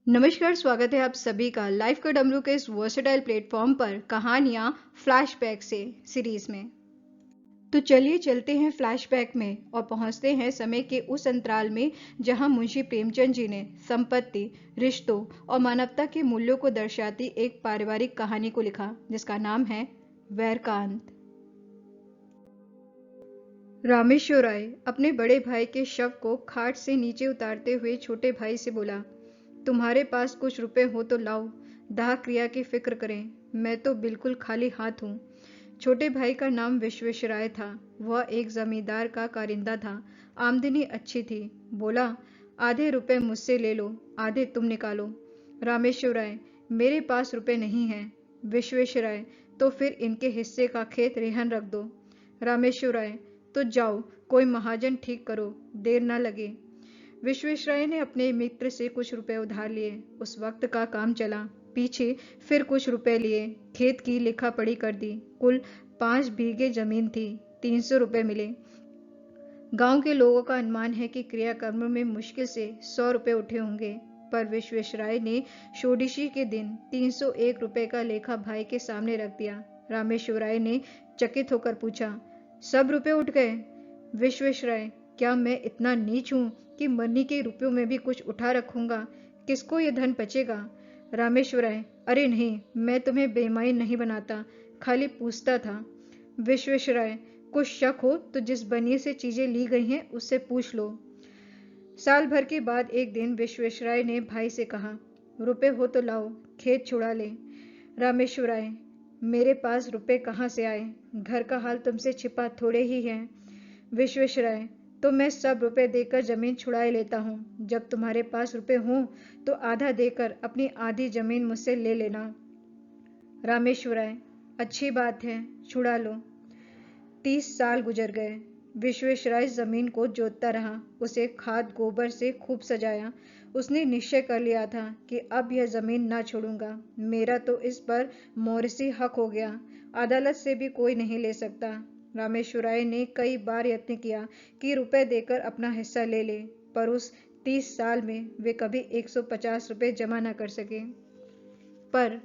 नमस्कार, स्वागत है आप सभी का लाइफ का डमरू के इस वर्सेटाइल प्लेटफॉर्म पर कहानियां फ्लैशबैक से सीरीज में। तो चलिए चलते हैं फ्लैशबैक में और पहुंचते हैं समय के उस अंतराल में जहां मुंशी प्रेमचंद जी ने संपत्ति, रिश्तों और मानवता के मूल्यों को दर्शाती एक पारिवारिक कहानी को लिखा जिसका नाम है वैर का अंत। रामेश्वर राय अपने बड़े भाई के शव को खाट से नीचे उतारते हुए छोटे भाई से बोला, तुम्हारे पास कुछ रुपए हो तो लाओ, दाह क्रिया की फिक्र करें। मैं तो बिल्कुल खाली हाथ हूँ। छोटे भाई का नाम विश्वेश्वराय था। वह एक जमींदार का कारिंदा था। आमदनी अच्छी थी। बोला, आधे रुपए मुझसे ले लो, आधे तुम निकालो। रामेश्वर राय, मेरे पास रुपए नहीं हैं। विश्वेश्वर राय, तो फिर इनके हिस्से का खेत रेहन रख दो। रामेश्वर राय, तो जाओ कोई महाजन ठीक करो, देर ना लगे। विश्वेश्वराय ने अपने मित्र से कुछ रुपए उधार लिए। उस वक्त का काम चला। पीछे फिर कुछ रुपए लिए। खेत की लिखा पढ़ी कर दी। कुल 5 बीघे जमीन थी। 300 रुपए मिले। गांव के लोगों का अनुमान है कि क्रियाकर्म में मुश्किल से 100 रुपए उठे होंगे। पर विश्वेश्वराय ने षोडशी के दिन 301 रुपए का लेखा भाई के सामने रख दिया। रामेश्वराय ने चकित होकर पूछा, सब रुपए उठ गए? विश्वेश्वराय, क्या मैं इतना नीच हूं कि मरनी के रुपयों में भी कुछ उठा रखूंगा? किसको ये धन बचेगा? रामेश्वराय, अरे नहीं, मैं तुम्हें बेईमान नहीं बनाता, खाली पूछता था। विश्वेश्वराय, कुछ शक हो तो जिस बनिए से चीजें ली गई हैं उससे पूछ लो। साल भर के बाद एक दिन विश्वेश्वराय ने भाई से कहा, रुपए हो तो लाओ, खेत छुड़ा ले। रामेश्वराय, मेरे पास रुपए कहाँ से आए? घर का हाल तुमसे छिपा थोड़े ही है। विश्वेश्वराय, तो मैं सब रुपए देकर जमीन छुड़ाए लेता हूँ। जब तुम्हारे पास रुपए हों तो आधा देकर अपनी आधी जमीन मुझसे ले लेना। रामेश्वराय, अच्छी बात है, छुड़ा लो। 30 साल गुजर गए। विश्वेश्वराय जमीन को जोतता रहा। उसे खाद गोबर से खूब सजाया। उसने निश्चय कर लिया था कि अब यह जमीन ना छोड़ूंगा। मेरा तो इस पर मोरसी हक हो गया। अदालत से भी कोई नहीं ले सकता। रामेश्वराय ने कई बार यत्न किया कि रुपए देकर अपना हिस्सा ले ले, पर उस 30 साल में वे कभी 150 रुपए जमा न कर सके। पर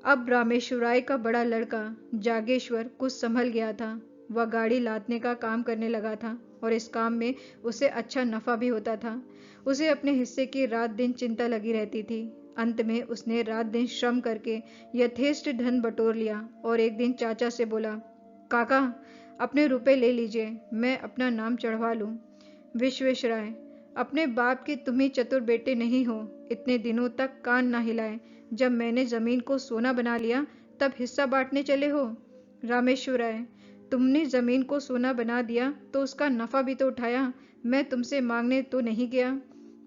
अब रामेश्वराय का बड़ा लड़का जागेश्वर कुछ संभल गया था। वह गाड़ी लादने का काम करने लगा था और इस काम में उसे अच्छा नफा भी होता था। उसे अपने हिस्से की रात दिन चिंता लगी रहती थी। अंत में उसने रात दिन श्रम करके यथेष्ट धन बटोर लिया और एक दिन चाचा से बोला, काका, अपने रुपए ले लीजिए, मैं अपना नाम चढ़वा लूं। विश्वेश्वराय, अपने बाप के तुम ही चतुर बेटे नहीं हो। इतने दिनों तक कान ना हिलाए। जब मैंने जमीन को सोना बना लिया तब हिस्सा बांटने चले हो। रामेश्वराय, तुमने जमीन को सोना बना दिया तो उसका नफा भी तो उठाया। मैं तुमसे मांगने तो नहीं गया।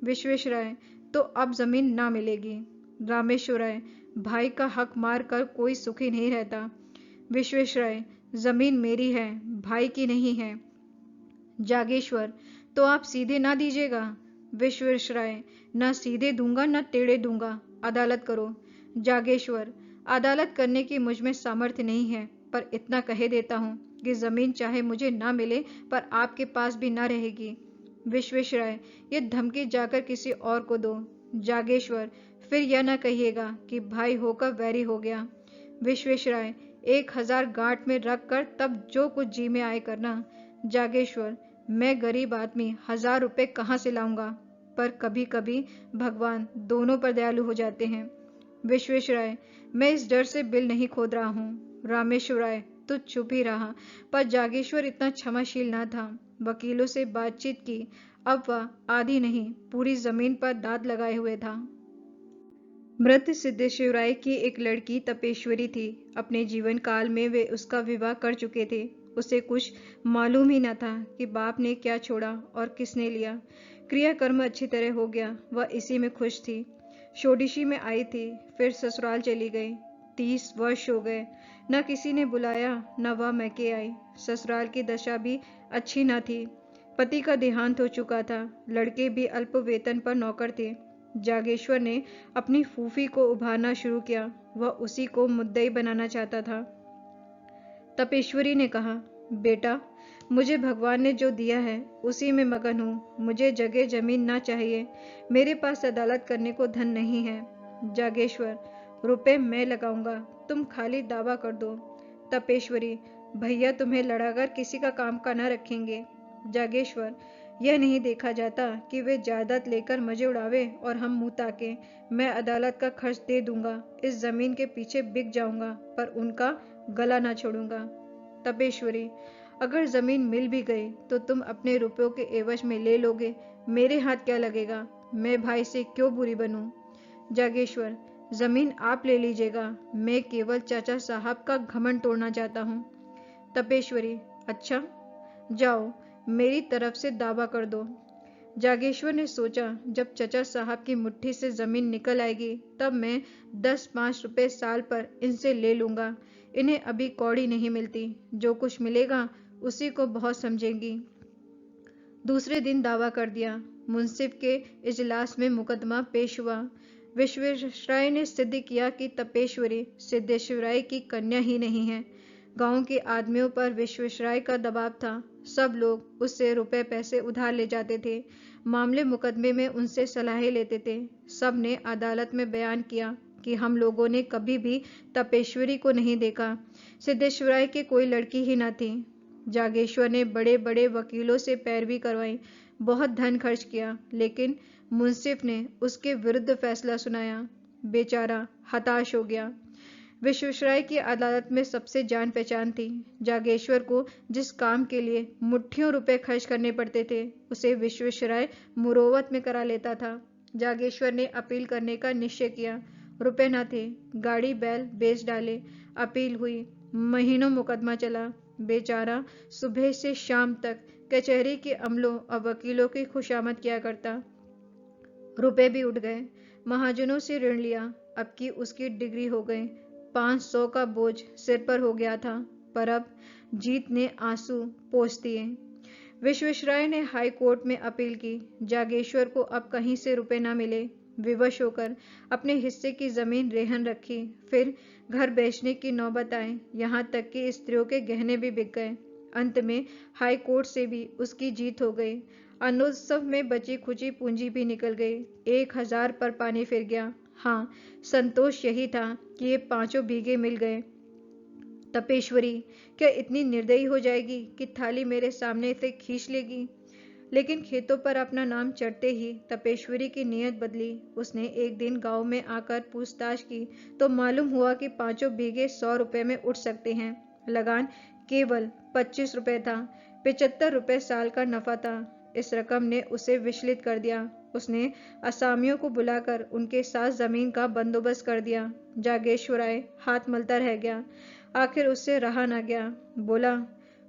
विश्वेश्वराय, तो अब जमीन ना मिलेगी। रामेश्वराय, भाई का हक मार कर कोई सुखी नहीं रहता। विश्वेश्वराय, जमीन मेरी है, भाई की नहीं है। जागेश्वर, तो आप सीधे ना दीजिएगा। विश्वेश्वराय, ना सीधे दूंगा ना टेढ़े दूंगा, अदालत करो। जागेश्वर, अदालत करने की मुझ में सामर्थ्य नहीं है, पर इतना कह देता हूँ कि जमीन चाहे मुझे ना मिले पर आपके पास भी ना रहेगी। विश्वेश्वराय, ये धमकी जाकर किसी और को दो। जागेश्वर, फिर यह न कहिएगा कि भाई होकर वैरी हो गया। विश्वेश्वराय, 1000 गांठ में रख कर तब जो कुछ जी में आए करना। जागेश्वर, मैं गरीब आदमी 1000 रुपए कहाँ से लाऊंगा? पर कभी कभी भगवान दोनों पर दयालु हो जाते हैं। विश्वेश्वराय, मैं इस डर से बिल नहीं खोद रहा हूँ। रामेश्वराय तो चुप ही रहा, पर जागेश्वर इतना क्षमाशील न था। वकीलों से बातचीत की। अब वह आधी नहीं पूरी जमीन पर दांत लगाए हुए था। मृत सिद्धेश्वराय की एक लड़की तपेश्वरी थी। अपने जीवन काल में वे उसका विवाह कर चुके थे। उसे कुछ मालूम ही न था कि बाप ने क्या छोड़ा और किसने लिया। क्रियाकर्म अच्छी तरह हो गया। वह इसी में खुश थी। षोडशी में आई थी, फिर ससुराल चली गई। 30 वर्ष हो गए। न किसी ने बुलाया न वह मैके आई। ससुराल की दशा भी अच्छी न थी। पति का देहांत हो चुका था। लड़के भी अल्प वेतन पर नौकर थे। जागेश्वर ने अपनी फूफी को उभारना शुरू किया। वह उसी को मुद्दई बनाना चाहता था। तपेश्वरी ने कहा, बेटा, मुझे भगवान ने जो दिया है उसी में मगन हूँ। मुझे जगह जमीन ना चाहिए। मेरे पास अदालत करने को धन नहीं है। जागेश्वर, रुपए मैं लगाऊंगा, तुम खाली दावा कर दो। तपेश्वरी, भैया तुम्हें लड़ाकर किसी का काम का ना रखेंगे। जागेश्वर, यह नहीं देखा जाता कि वे जायदाद लेकर मजे उड़ावे और हम मुंह ताके। मैं अदालत का खर्च दे दूंगा, इस जमीन के पीछे बिक जाऊंगा, पर उनका गला ना छोड़ूंगा। तपेश्वरी, अगर जमीन मिल भी गई तो तुम अपने रुपयों के एवज में ले लोगे, मेरे हाथ क्या लगेगा? मैं भाई से क्यों बुरी बनूं? जागेश्वर, जमीन आप ले लीजिएगा, मैं केवल चाचा साहब का घमंड तोड़ना चाहता हूँ। तपेश्वरी, अच्छा, जाओ, मेरी तरफ से दावा कर दो। जागेश्वर ने सोचा, जब चचा साहब की मुट्ठी से जमीन निकल आएगी तब मैं 10-5 रुपए साल पर इनसे ले लूंगा। इन्हें अभी कौड़ी नहीं मिलती, जो कुछ मिलेगा उसी को बहुत समझेंगी। दूसरे दिन दावा कर दिया। मुंसिफ के इजलास में मुकदमा पेश हुआ। विश्वेश्वराय ने सिद्ध किया कि तपेश्वरी सिद्धेश्वराय की कन्या ही नहीं है। गांव के आदमियों पर विश्वेश्वराय का दबाव था। सब लोग उससे रुपए पैसे उधार ले जाते थे, मामले मुकदमे में उनसे सलाहें लेते थे। सब ने अदालत में बयान किया कि हम लोगों ने कभी भी तपेश्वरी को नहीं देखा। सिद्धेश्वराय की कोई लड़की ही न थी। जागेश्वर ने बड़े बड़े वकीलों से पैरवी करवाई, बहुत धन खर्च किया, लेकिन मुंसिफ ने उसके विरुद्ध फैसला सुनाया। बेचारा हताश हो गया। विश्वेश्वराय की अदालत में सबसे जान पहचान थी। जागेश्वर को जिस काम के लिए मुट्ठियों रुपए खर्च करने पड़ते थे, उसे विश्वेश्वराय मुरोवत में करा लेता था। जागेश्वर ने अपील करने का निश्चय किया। रुपए न थे, गाड़ी बैल बेच डाले। अपील हुई, महीनों मुकदमा चला। बेचारा सुबह से शाम तक कचहरी के अमलों और वकीलों की खुशामद किया करता। रुपए भी उठ गए। महाजनों से ऋण लिया। अब की उसकी डिग्री हो गई। 500 का बोझ सिर पर हो गया था, पर अब जीत ने आंसू पोंछ दिए। विश्वेश्वराय ने हाई कोर्ट में अपील की। जागेश्वर को अब कहीं से रुपए न मिले। विवश होकर अपने हिस्से की जमीन रेहन रखी। फिर घर बेचने की नौबत आई, यहाँ तक कि स्त्रियों के गहने भी बिक गए। अंत में हाई कोर्ट से भी उसकी जीत हो गई। अनोत्सव में बची खुची पूंजी भी निकल गई। 1000 पर पानी फिर गया। हाँ, संतोष यही था कि ये 5 बीघे मिल गए। तपेश्वरी क्या इतनी निर्दयी हो जाएगी कि थाली मेरे सामने से खींच लेगी? लेकिन खेतों पर अपना नाम चढ़ते ही तपेश्वरी की नीयत बदली। उसने एक दिन गांव में आकर पूछताछ की तो मालूम हुआ कि 5 बीघे 100 रुपए में उठ सकते हैं। लगान केवल 25 रुपए था। 75 रुपए साल का नफा था। इस रकम ने उसे विचलित कर दिया। उसने असामियों को बुलाकर उनके साथ जमीन का बंदोबस्त कर दिया। जागेश्वराय हाथ मलता रह गया। आखिर उससे रहा ना गया। बोला,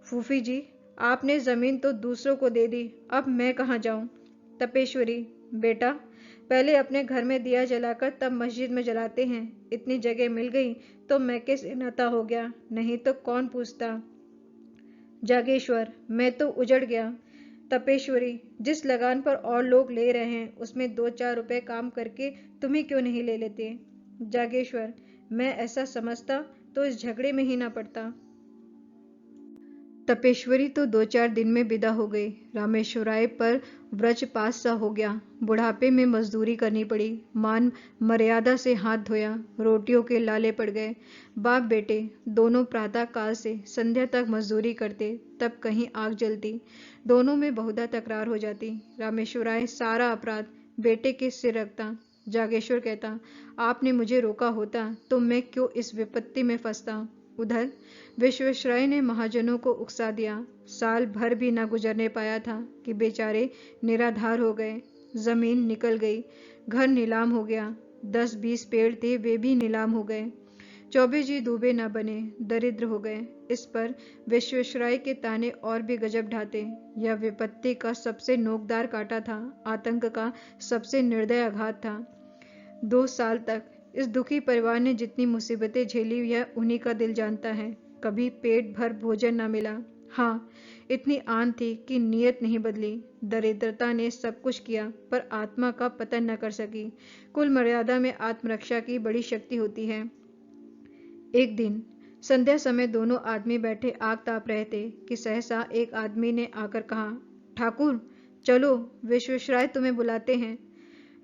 फूफी जी, आपने जमीन तो दूसरों को दे दी, अब मैं कहाँ जाऊं? तपेश्वरी, बेटा, पहले अपने घर में दिया जलाकर तब मस्जिद में जलाते हैं। इतनी जगह मिल गई तो मैके से नाता हो गया, नहीं तो कौन पूछता। जागेश्वर, मैं तो उजड़ गया। तपेश्वरी, जिस लगान पर और लोग ले रहे हैं उसमें 2-4 रुपए काम करके तुम्हें क्यों नहीं ले लेते? जागेश्वर, मैं ऐसा समझता तो इस झगड़े में ही ना पड़ता। तपेश्वरी तो 2-4 दिन में विदा हो गई। रामेश्वराय पर व्रजपात सा हो गया। बुढ़ापे में मजदूरी करनी पड़ी। मान मर्यादा से हाथ धोया। रोटियों के लाले पड़ गए। बाप बेटे दोनों प्रातः काल से संध्या तक मजदूरी करते, तब कहीं आग जलती। दोनों में बहुधा तकरार हो जाती। रामेश्वराय सारा अपराध बेटे के सिर रखता। जागेश्वर कहता, आपने मुझे रोका होता तो मैं क्यों इस विपत्ति में फंसता। उधर विश्वेश्वराय ने महाजनों को उकसा दिया। साल भर भी न गुजरने पाया था कि बेचारे निराधार हो गए। जमीन निकल गई, घर नीलाम हो गया। 10-20 पेड़ थे, वे भी नीलाम हो गए। 24 जी दूबे न बने, दरिद्र हो गए। इस पर विश्वेश्वराय के ताने और भी गजब ढाते। यह विपत्ति का सबसे नोकदार काटा था, आतंक का सबसे निर्दय आघात था। 2 साल तक इस दुखी परिवार ने जितनी मुसीबतें झेली, यह उन्हीं का दिल जानता है। कभी पेट भर भोजन न मिला। हाँ, इतनी आन थी कि नीयत नहीं बदली। दरिद्रता ने सब कुछ किया, पर आत्मा का पतन न कर सकी। कुल मर्यादा में आत्मरक्षा की बड़ी शक्ति होती है। एक दिन संध्या समय दोनों आदमी बैठे आग ताप रहे थे कि सहसा एक आदमी ने आकर कहा, ठाकुर चलो, विश्वेश्वराय तुम्हें बुलाते हैं।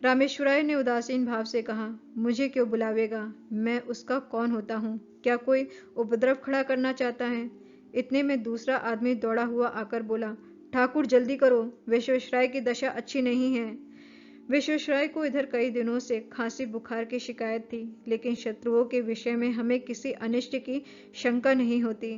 रामेश्वराय ने उदासीन भाव से कहा, मुझे क्यों बुलावेगा? मैं उसका कौन होता हूँ? क्या कोई उपद्रव खड़ा करना चाहता है? इतने में दूसरा आदमी दौड़ा हुआ आकर बोला, ठाकुर जल्दी करो, विश्वेश्वराय की दशा अच्छी नहीं है। विश्वेश्वराय को इधर कई दिनों से खांसी बुखार की शिकायत थी, लेकिन शत्रुओं के विषय में हमें किसी अनिष्ट की शंका नहीं होती।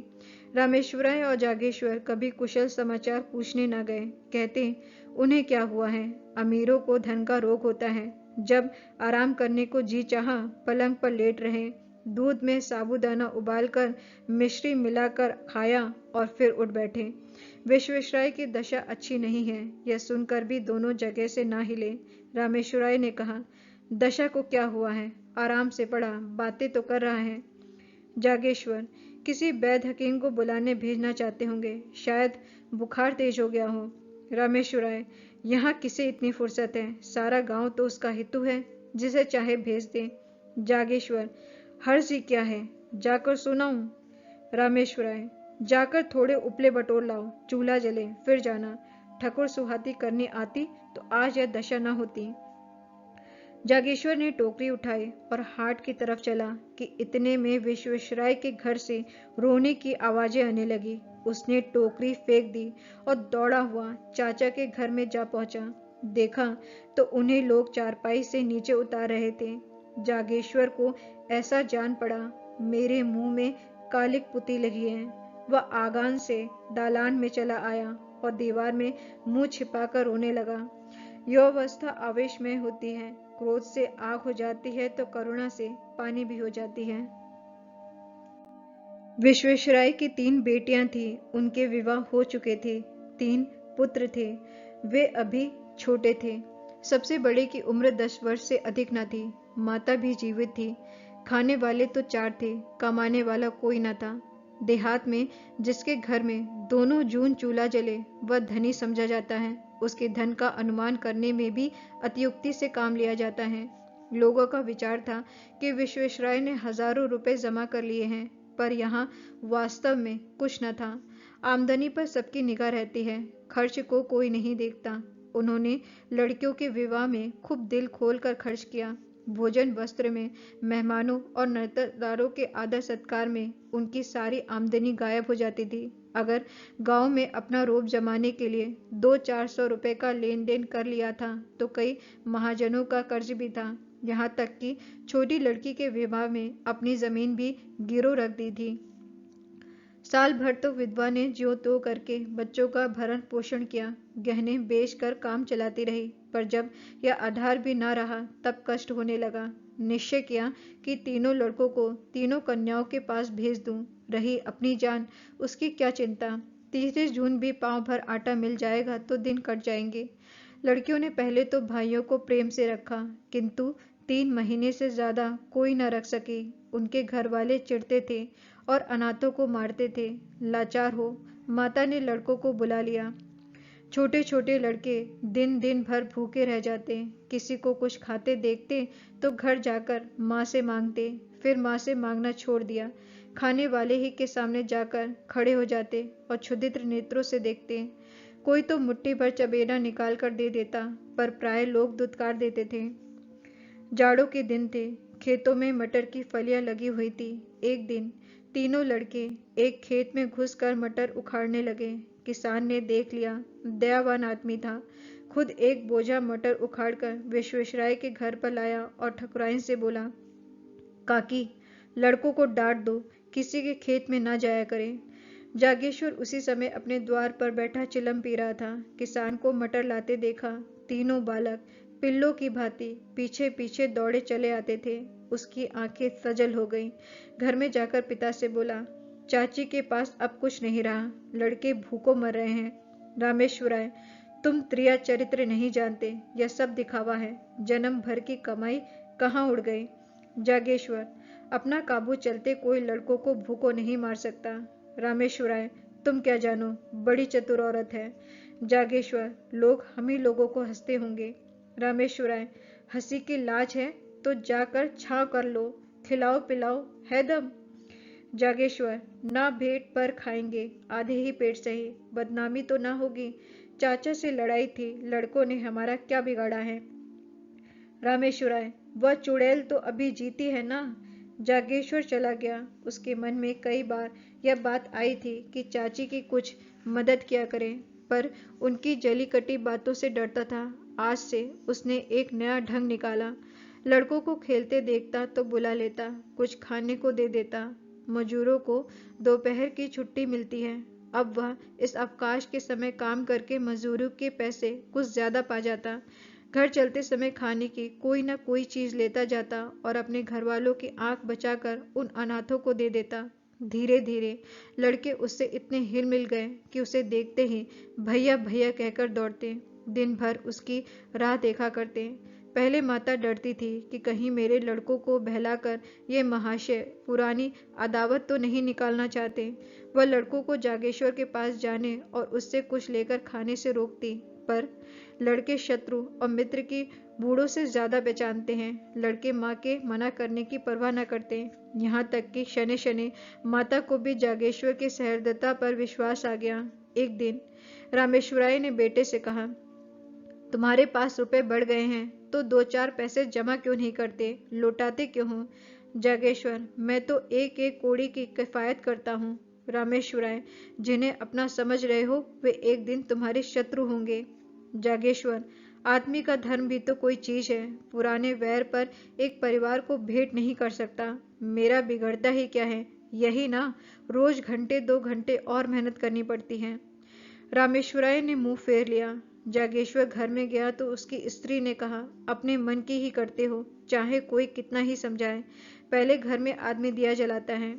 रामेश्वराय और जागेश्वर कभी कुशल समाचार पूछने न गए। कहते, उन्हें क्या हुआ है? अमीरों को धन का रोग होता है। जब आराम करने को जी चाहा, पलंग पर लेट रहे, दूध में साबूदाना उबालकर मिश्री मिलाकर खाया और फिर उठ बैठे। विश्वेश्वराय की दशा अच्छी नहीं है, यह सुनकर भी दोनों जगह से ना हिले। रामेश्वराय ने कहा, दशा को क्या हुआ है? आराम से पड़ा, बातें तो कर रहा है। जागेश्वर, किसी वैद्य हकीम को बुलाने भेजना चाहते होंगे, शायद बुखार तेज हो गया हो। रामेश्वराय, यहाँ किसे इतनी फुर्सत है? सारा गांव तो उसका हितू है, जिसे चाहे भेज दे। जागेश्वर, हर्ष ही क्या है, जाकर सुनाऊं? रामेश्वराय, जाकर थोड़े उपले बटोर लाओ, चूल्हा जले, फिर जाना। ठकुर सुहाती करनी आती तो आज यह दशा न होती। जागेश्वर ने टोकरी उठाई और हाट की तरफ चला कि इतने में विश्वेश्वराय के घर से रोने की आवाजें आने लगी। उसने टोकरी फेंक दी और दौड़ा हुआ चाचा के घर में जा पहुंचा। देखा तो उन्हें लोग चारपाई से नीचे उतार रहे थे। जागेश्वर को ऐसा जान पड़ा, मेरे मुंह में कालिक पुती लगी है। वह आगान से दालान में चला आया और दीवार में मुंह छिपाकर रोने लगा। यौवस्था आवेश में होती है, क्रोध से आग हो जाती है तो करुणा से पानी भी हो जाती है। विश्वेश्वराय की 3 बेटियां थीं, उनके विवाह हो चुके थे। 3 पुत्र थे, वे अभी छोटे थे। सबसे बड़े की उम्र 10 वर्ष से अधिक न थी। माता भी जीवित थी। खाने वाले तो 4 थे, कमाने वाला कोई न था। देहात में जिसके घर में दोनों जून चूल्हा जले, वह धनी समझा जाता है। उसके धन का अनुमान करने में भी अतियुक्ति से काम लिया जाता है। लोगों का विचार था कि विश्वेश्वराय ने हजारों रुपए जमा कर लिए हैं, पर यहाँ वास्तव में कुछ न था। आमदनी पर सबकी निगाह रहती है, खर्च को कोई नहीं देखता। उन्होंने लड़कियों के विवाह में खूब दिल खोल कर खर्च किया। भोजन वस्त्र में, मेहमानों और नर्तकदारों के आदर सत्कार में उनकी सारी आमदनी गायब हो जाती थी। अगर गांव में अपना रोब जमाने के लिए 200-400 रुपए का लेन देन कर लिया था तो कई महाजनों का कर्ज भी था। यहाँ तक कि छोटी लड़की के विवाह में अपनी जमीन भी गिरो रख दी थी। साल भर तो विधवा ने ज्यों त्यों करके बच्चों का भरण पोषण किया, गहने बेचकर काम चलाती रही, पर जब यह आधार भी ना रहा तब कष्ट होने लगा। निश्चय किया कि तीनों लड़कों को तीनों कन्याओं के पास भेज दूं। रही अपनी जान, उसकी क्या चिंता। 30 जून भी पांव भर आटा मिल जाएगा तो दिन कट जाएंगे। लड़कियों ने पहले तो भाइयों को प्रेम से रखा, किंतु 3 महीने से ज्यादा कोई न रख सकी। उनके घर वाले चिढ़ते थे और अनाथों को मारते थे। लाचार हो माता ने लड़कों को बुला लिया। छोटे छोटे लड़के दिन दिन भर भूखे रह जाते। किसी को कुछ खाते देखते तो घर जाकर माँ से मांगते, फिर माँ से मांगना छोड़ दिया। खाने वाले ही के सामने जाकर खड़े हो जाते और क्षुधित्र नेत्रों से देखते। कोई तो मुट्ठी भर चबेना निकाल कर दे देता, पर प्राय लोग दुत्कार देते थे। जाड़ों के दिन थे, खेतों में मटर की फलियां लगी हुई थी। एक दिन तीनों लड़के एक खेत में घुसकर मटर उखाड़ने लगे। किसान ने देख लिया, दयावान आदमी था। खुद एक बोझा मटर उखाड़कर विश्वेश्वराय के घर पर लाया और ठकुराइन से बोला, काकी, लड़कों को डांट दो, किसी के खेत में ना जाया करें। जागेश्वर उसी समय अपने द्वार पर बैठा चिलम पी रहा था। किसान को मटर लाते देखा। तीनों बालक पिल्लों की भांति पीछे पीछे दौड़े चले आते थे। उसकी आंखें सजल हो गईं। घर में जाकर पिता से बोला, चाची के पास अब कुछ नहीं रहा, लड़के भूखों मर रहे हैं। रामेश्वराय, तुम त्रिया चरित्र नहीं जानते, यह सब दिखावा है। जन्म भर की कमाई कहाँ उड़ गई। जागेश्वर, अपना काबू चलते कोई लड़कों को भूखों नहीं मार सकता। रामेश्वराय, तुम क्या जानो, बड़ी चतुर औरत है। जागेश्वर, लोग हम ही लोगों को हंसते होंगे। रामेश्वराय, हंसी की लाज है तो जाकर छाव कर लो, खिलाओ पिलाओ है दम। जागेश्वर, ना भेंट पर खाएंगे, आधे ही पेट सही, बदनामी तो ना होगी। चाचा से लड़ाई थी, लड़कों ने हमारा क्या बिगाड़ा है। रामेश्वराय, वह चुड़ैल तो अभी जीती है ना। जागेश्वर चला गया। उसके मन में कई बार यह बात आई थी कि चाची की कुछ मदद किया करे, पर उनकी जली कटी बातों से डरता था। आज से उसने एक नया ढंग निकाला। लड़कों को खेलते देखता तो बुला लेता, कुछ खाने को दे देता। मजूरों को दोपहर की छुट्टी मिलती है। अब वह इस अवकाश के समय काम करके मजदूरों के पैसे कुछ ज्यादा पा जाता। घर चलते समय खाने की कोई ना कोई चीज लेता जाता और अपने घर वालों की आंख बचाकर उन अनाथों को दे देता। धीरे धीरे लड़के उससे इतने हिल मिल गए कि उसे देखते ही भैया भैया कहकर दौड़ते, दिन भर उसकी राह देखा करते। पहले माता डरती थी कि कहीं मेरे लड़कों को बहलाकर ये महाशय पुरानी अदावत तो नहीं निकालना चाहते। वह लड़कों को जागेश्वर के पास जाने और उससे कुछ लेकर खाने से रोकती, पर लड़के शत्रु और मित्र की बूढ़ों से ज्यादा पहचानते हैं। लड़के माँ के मना करने की परवाह न करते। यहाँ तक कि शनि शनि माता को भी जागेश्वर की सहृदयता पर विश्वास आ गया। एक दिन रामेश्वराय ने बेटे से कहा, तुम्हारे पास रुपए बढ़ गए हैं तो दो चार पैसे जमा क्यों नहीं करते, लौटाते क्यों हो। जागेश्वर, मैं तो एक एक कौड़ी की किफायत करता हूँ। रामेश्वराय, जिन्हें अपना समझ रहे हो वे एक दिन तुम्हारे शत्रु होंगे। जागेश्वर, आदमी का धर्म भी तो कोई चीज है, पुराने वैर पर एक परिवार को भेंट नहीं कर सकता। मेरा बिगड़ता ही क्या है, यही ना, रोज घंटे 2 घंटे और मेहनत करनी पड़ती है। रामेश्वराय ने मुंह फेर लिया। जागेश्वर घर में गया तो उसकी स्त्री ने कहा, अपने मन की ही करते हो, चाहे कोई कितना ही समझाए। पहले घर में आदमी दिया जलाता है।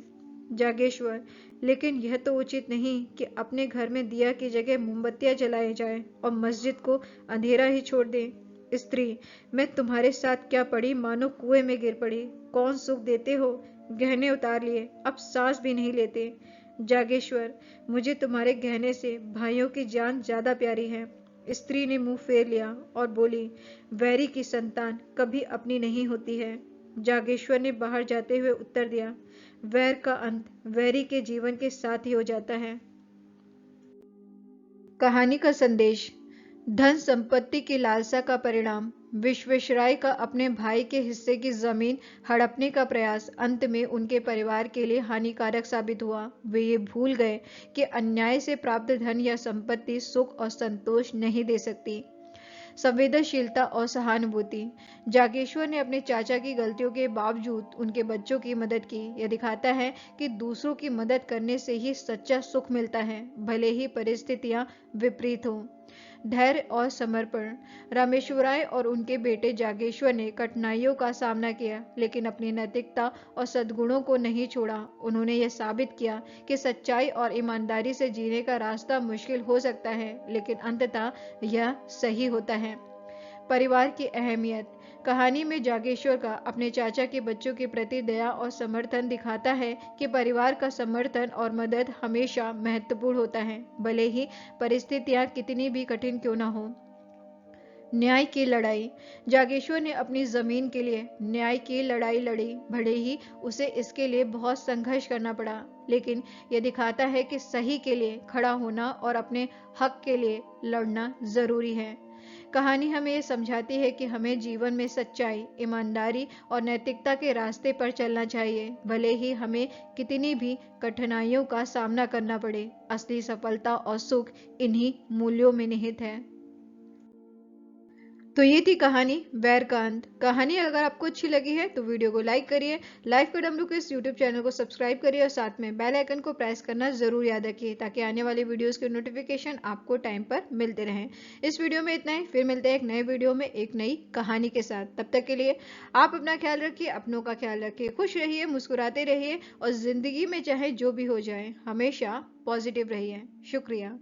जागेश्वर, लेकिन यह तो उचित नहीं कि अपने घर में दिया की जगह मोमबत्तियां जलाई जाए और मस्जिद को अंधेरा ही छोड़ दे। स्त्री, मैं तुम्हारे साथ क्या पड़ी, मानो कुएं में गिर पड़ी। कौन सुख देते हो, गहने उतार लिए, अब सांस भी नहीं लेते। जागेश्वर, मुझे तुम्हारे गहने से भाइयों की जान ज्यादा प्यारी है। स्त्री ने मुंह फेर लिया और बोली, वैरी की संतान कभी अपनी नहीं होती है। जागेश्वर ने बाहर जाते हुए उत्तर दिया, वैर का अंत वैरी के जीवन के साथ ही हो जाता है। कहानी का संदेश, धन संपत्ति की लालसा का परिणाम। विश्वेश्वराय का अपने भाई के हिस्से की जमीन हड़पने का प्रयास अंत में उनके परिवार के लिए हानिकारक साबित हुआ। वे ये भूल गए कि अन्याय से प्राप्त धन या संपत्ति सुख और संतोष नहीं दे सकती। संवेदनशीलता और सहानुभूति। जागेश्वर ने अपने चाचा की गलतियों के बावजूद उनके बच्चों की मदद की। यह दिखाता है कि दूसरों की मदद करने से ही सच्चा सुख मिलता है, भले ही परिस्थितियां विपरीत हों। धैर्य और समर्पण। रामेश्वराय और उनके बेटे जागेश्वर ने कठिनाइयों का सामना किया, लेकिन अपनी नैतिकता और सद्गुणों को नहीं छोड़ा। उन्होंने यह साबित किया कि सच्चाई और ईमानदारी से जीने का रास्ता मुश्किल हो सकता है, लेकिन अंततः यह सही होता है। परिवार की अहमियत। कहानी में जागेश्वर का अपने चाचा के बच्चों के प्रति दया और समर्थन दिखाता है कि परिवार का समर्थन और मदद हमेशा महत्वपूर्ण होता है, भले ही परिस्थितियां कितनी भी कठिन क्यों न हो। न्याय की लड़ाई। जागेश्वर ने अपनी जमीन के लिए न्याय की लड़ाई लड़ी, भले ही उसे इसके लिए बहुत संघर्ष करना पड़ा, लेकिन यह दिखाता है कि सही के लिए खड़ा होना और अपने हक के लिए लड़ना जरूरी है। कहानी हमें यह समझाती है कि हमें जीवन में सच्चाई, ईमानदारी और नैतिकता के रास्ते पर चलना चाहिए, भले ही हमें कितनी भी कठिनाइयों का सामना करना पड़े। असली सफलता और सुख इन्हीं मूल्यों में निहित है। तो ये थी कहानी वैर का अंत। कहानी अगर आपको अच्छी लगी है तो वीडियो को लाइक करिए, लाइफ का डमरू के इस यूट्यूब चैनल को सब्सक्राइब करिए और साथ में बेल आइकन को प्रेस करना जरूर याद रखिए, ताकि आने वाले वीडियोस के नोटिफिकेशन आपको टाइम पर मिलते रहें। इस वीडियो में इतना ही, फिर मिलते हैं एक नए वीडियो में एक नई कहानी के साथ। तब तक के लिए आप अपना ख्याल रखिए, अपनों का ख्याल रखिए, खुश रहिए, मुस्कुराते रहिए और जिंदगी में चाहे जो भी हो जाए हमेशा पॉजिटिव रहिए। शुक्रिया।